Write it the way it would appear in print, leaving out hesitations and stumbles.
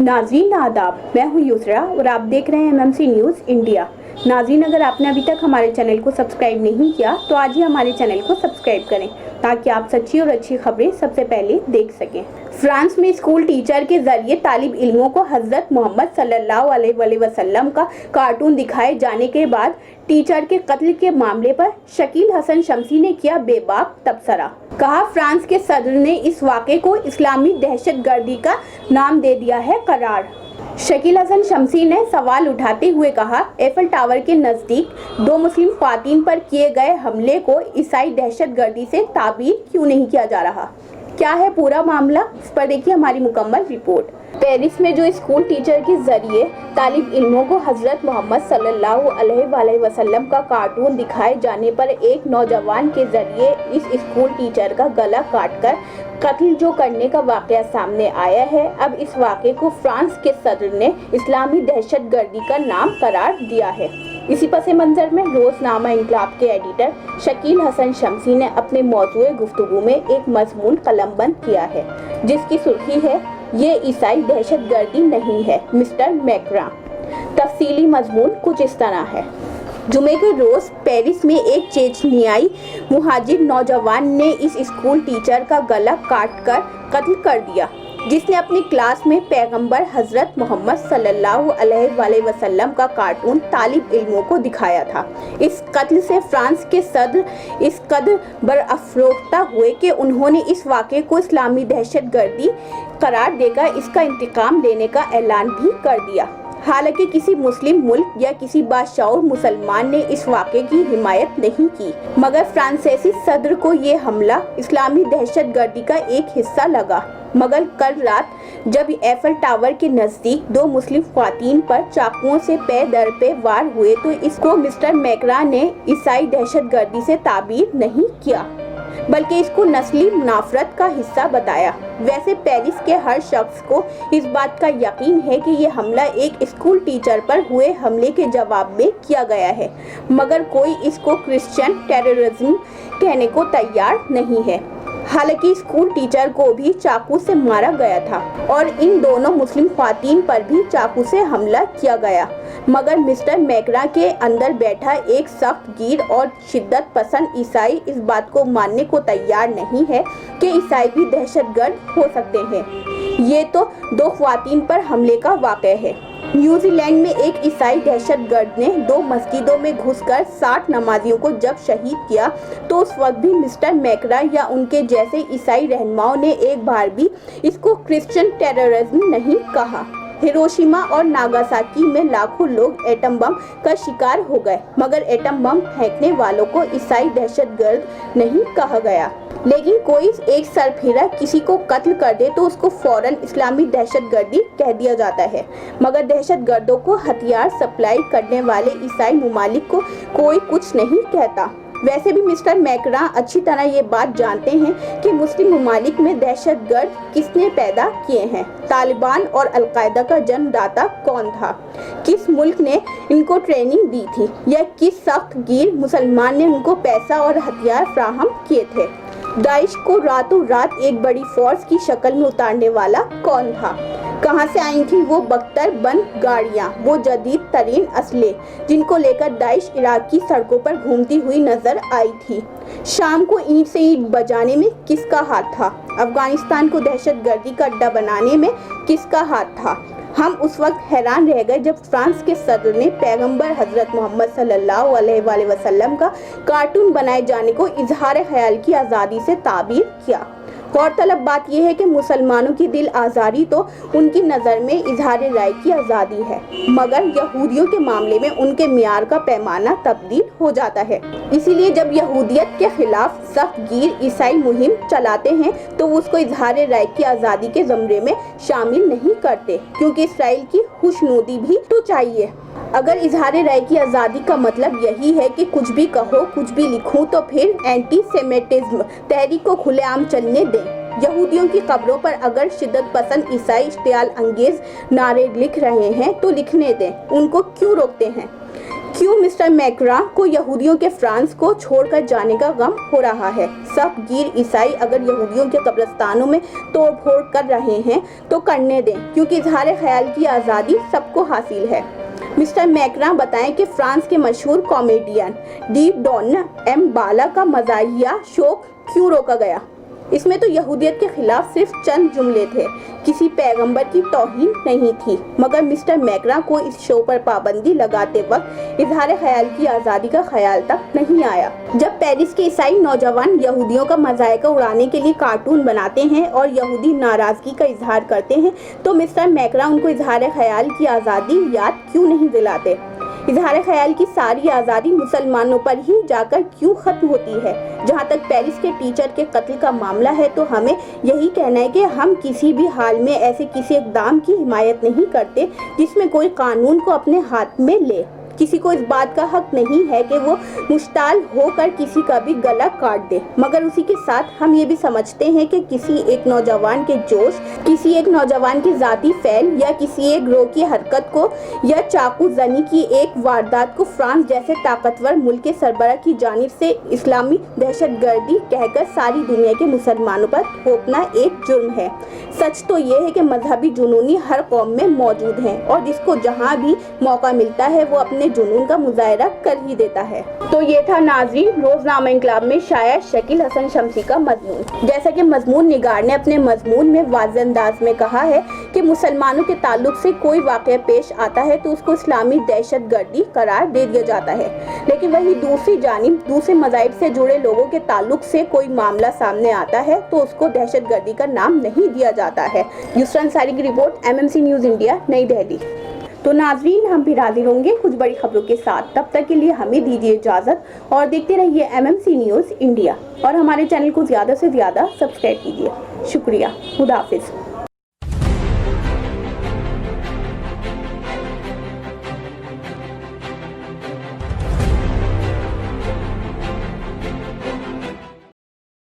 नाज़रीन आदाब, मैं हूँ यूसरा और आप देख रहे हैं MMC न्यूज़ इंडिया। नाज़रीन, अगर आपने अभी तक हमारे चैनल को सब्सक्राइब नहीं किया तो आज ही हमारे चैनल को सब्सक्राइब करें ताकि आप सच्ची और अच्छी खबरें सबसे पहले देख सकें। फ्रांस में स्कूल टीचर के जरिए तालिब इल्मों को हज़रत मोहम्मद सल्लल्लाहु अलैहि वसल्लम का कार्टून दिखाए जाने के बाद टीचर के कत्ल के मामले पर शकील हसन शम्सी ने किया बेबाक तबसरा। कहा, फ्रांस के सदर ने इस वाक़े को इस्लामी दहशतगर्दी का नाम दे दिया है करार। शकील हसन शम्सी ने सवाल उठाते हुए कहा, एफल टावर के नज़दीक 2 मुस्लिम ख्वातीन पर किए गए हमले को ईसाई दहशतगर्दी से ताबीर क्यों नहीं किया जा रहा? क्या है पूरा मामला, इस पर देखिए हमारी मुकम्मल रिपोर्ट। पेरिस में जो स्कूल टीचर के जरिए तालिब इल्मों को हज़रत मोहम्मद सल्लल्लाहु अलैहि वसल्लम का कार्टून दिखाए जाने पर एक नौजवान के जरिए इस स्कूल टीचर का गला काटकर कत्ल जो करने का वाक़या सामने आया है, अब इस वाक़े को फ्रांस के सदर ने इस्लामी दहशतगर्दी का नाम करार दिया है। इसी पस मंज़र में रोज़नामा इंकलाब के एडिटर शकील हसन शम्सी ने अपने मौज़ूए गुफ्तगू में एक मज़मून कलमबंद किया है, जिसकी सुर्खी है, ये ईसाई दहशतगर्दी नहीं है मिस्टर मैक्रा। तफसीली मज़मून कुछ इस तरह है। जुमे के रोज़ पेरिस में एक चेचनियाई मुहाजिर नौजवान ने इस स्कूल टीचर का गला काटकर कत्ल कर दिया, जिसने अपनी क्लास में पैगंबर हज़रत मोहम्मद सल्लल्लाहु अलैहि वसल्लम का कार्टून तालिब इल्मों को दिखाया था। इस कत्ल से फ्रांस के सदर इस कदर बरअफ़रोख्ता हुए कि उन्होंने इस वाक़े को इस्लामी दहशतगर्दी करार देकर इसका इंतकाम लेने का ऐलान भी कर दिया। हालांकि किसी मुस्लिम मुल्क या किसी बाशऊर मुसलमान ने इस वाक़े की हिमायत नहीं की, मगर फ्रांसीसी सदर को ये हमला इस्लामी दहशतगर्दी का एक हिस्सा लगा। मगर कल रात जब एफल टावर के नज़दीक 2 मुस्लिम ख्वातीन पर चाकुओं से पे दर पे वार हुए तो इसको मिस्टर मैक्रा ने ईसाई दहशतगर्दी से ताबीर नहीं किया, बल्कि इसको नस्ली मुनाफरत का हिस्सा बताया। वैसे पेरिस के हर शख्स को इस बात का यकीन है कि ये हमला एक स्कूल टीचर पर हुए हमले के जवाब में किया गया है, मगर कोई इसको क्रिश्चियन टेररिज्म कहने को तैयार नहीं है। हालांकि स्कूल टीचर को भी चाकू से मारा गया था और इन दोनों मुस्लिम ख्वातीन पर भी चाकू से हमला किया गया, मगर मिस्टर मैक्रा के अंदर बैठा एक सख्त गिर और शिद्दत पसंद ईसाई इस बात को मानने को तैयार नहीं है कि ईसाई भी दहशतगर्द हो सकते हैं। ये तो 2 ख्वातीन पर हमले का वाक़या है। न्यूजीलैंड में एक ईसाई दहशतगर्द ने 2 मस्जिदों में घुसकर 60 नमाजियों को जब शहीद किया तो उस वक्त भी मिस्टर मैक्रा या उनके जैसे ईसाई रहनुमाओं ने एक बार भी इसको क्रिश्चियन टेररिज्म नहीं कहा। हिरोशिमा और नागासाकी में लाखों लोग एटम बम का शिकार हो गए, मगर एटम बम फेंकने वालों को ईसाई दहशतगर्द नहीं कहा गया। लेकिन कोई एक सरफिरा किसी को कत्ल कर दे तो उसको फौरन इस्लामी दहशतगर्दी कह दिया जाता है, मगर दहशतगर्दों को हथियार सप्लाई करने वाले ईसाई ममालिक को कोई कुछ नहीं कहता। वैसे भी मिस्टर मैक्रा अच्छी तरह ये बात जानते हैं कि मुस्लिम ममालिक में दहशतगर्द किसने पैदा किए हैं, तालिबान और अलकायदा का जन्मदाता कौन था, किस मुल्क ने इनको ट्रेनिंग दी थी, या किस सख्त गिर मुसलमान ने उनको पैसा और हथियार फराहम किए थे। दाइश को रातों रात एक बड़ी फोर्स की शक्ल में उतारने वाला कौन था, कहाँ से आई थी वो बख्तर बंद गाड़ियाँ, वो जदीद तरीन असले जिनको लेकर दाइश इराक की सड़कों पर घूमती हुई नजर आई थी। शाम को ईंट से ईंट बजाने में किसका हाथ था, अफगानिस्तान को दहशतगर्दी का अड्डा बनाने में किसका हाथ था। हम उस वक्त हैरान रह गए जब फ्रांस के सदर ने पैगंबर हज़रत मोहम्मद सल्लल्लाहु अलैहि वसल्लम का कार्टून बनाए जाने को इजहार ख्याल की आज़ादी से ताबीर किया। गौरतलब बात यह है कि मुसलमानों की दिल आज़ादी तो उनकी नज़र में इजहार राय की आज़ादी है, मगर यहूदियों के मामले में उनके मियार का पैमाना तब्दील हो जाता है। इसीलिए जब यहूदियत के खिलाफ सख्त गिर ईसाई मुहिम चलाते हैं तो उसको इजहार राय की आज़ादी के ज़मरे में शामिल नहीं करते, क्योंकि इसराइल की खुशनुदी भी तो चाहिए। अगर इजहार राय की आज़ादी का मतलब यही है कि कुछ भी कहो कुछ भी लिखूं, तो फिर एंटी सेमेटिज्म तहरीक को खुलेआम चलने दें। यहूदियों की कब्रों पर अगर शिद्दत पसंद ईसाई इश्तियाल अंगेज नारे लिख रहे हैं तो लिखने दें, उनको क्यों रोकते हैं? क्यों मिस्टर मैक्रां को यहूदियों के फ्रांस को छोड़कर जाने का गम हो रहा है। सब गैर ईसाई अगर यहूदियों के कब्रिस्तानों में तोड़-फोड़ कर रहे हैं तो करने दें, क्योंकि इजहार ख्याल की आज़ादी सबको हासिल है। मिस्टर मैक्रां बताएं कि फ्रांस के मशहूर कॉमेडियन डी डॉन एम बाला का मज़ाहिया शौक क्यों रोका गया। इसमें तो यहूदियत के खिलाफ सिर्फ चंद जुमले थे, किसी पैगंबर की तौहीन नहीं थी, मगर मिस्टर मैक्रां को इस शो पर पाबंदी लगाते वक्त इजहार ख्याल की आज़ादी का ख्याल तक नहीं आया। जब पेरिस के ईसाई नौजवान यहूदियों का मजायका उड़ाने के लिए कार्टून बनाते हैं और यहूदी नाराज़गी का इजहार करते हैं तो मिस्टर मैक्रां उनको इजहार ख्याल की आज़ादी याद क्यों नहीं दिलाते। इजहार ख्याल की सारी आज़ादी मुसलमानों पर ही जाकर क्यों ख़त्म होती है। जहाँ तक पेरिस के टीचर के कत्ल का मामला है तो हमें यही कहना है कि हम किसी भी हाल में ऐसे किसी इक़दाम की हिमायत नहीं करते जिसमें कोई कानून को अपने हाथ में ले। किसी को इस बात का हक नहीं है कि वो मुश्ताल होकर किसी का भी गला काट दे, मगर उसी के साथ हम ये भी समझते हैं कि किसी एक नौजवान के जोश, किसी एक नौजवान की ज़ाती फैल या किसी एक ग्रोह की हरकत को या चाकू जनी की एक वारदात को फ्रांस जैसे ताकतवर मुल्क के सरबराह की जानिब से इस्लामी दहशतगर्दी कहकर सारी दुनिया के मुसलमानों पर थोपना एक जुर्म है। सच तो ये है कि मजहबी जुनूनी हर कौम में मौजूद हैं और जिसको जहाँ भी मौका मिलता है वो अपने जुनून का मुजाहरा कर ही देता है। तो ये था नाज़रीन रोज़नामा इंकलाब में शायर शकील हसन शमसी का मजमून। जैसा कि मजमून निगार ने अपने मजमून में वाज़ेह अंदाज में कहा है कि मुसलमानों के ताल्लुक से कोई वाक़या पेश आता है तो उसको इस्लामी दहशतगर्दी करार दे दिया जाता है, लेकिन वही दूसरी जानिब दूसरे मज़ाहिब से जुड़े लोगों के ताल्लुक से कोई मामला सामने आता है तो उसको दहशतगर्दी का नाम नहीं दिया जाता है। युसरा अंसारी की रिपोर्ट, MMC न्यूज़ इंडिया, नई दिल्ली। तो नाज़रीन हम भी हाजिर होंगे कुछ बड़ी खबरों के साथ, तब तक के लिए हमें दीजिए इजाज़त और देखते रहिए MMC न्यूज़ इंडिया और हमारे चैनल को ज़्यादा से ज़्यादा सब्सक्राइब कीजिए। शुक्रिया, खुदा हाफिज़।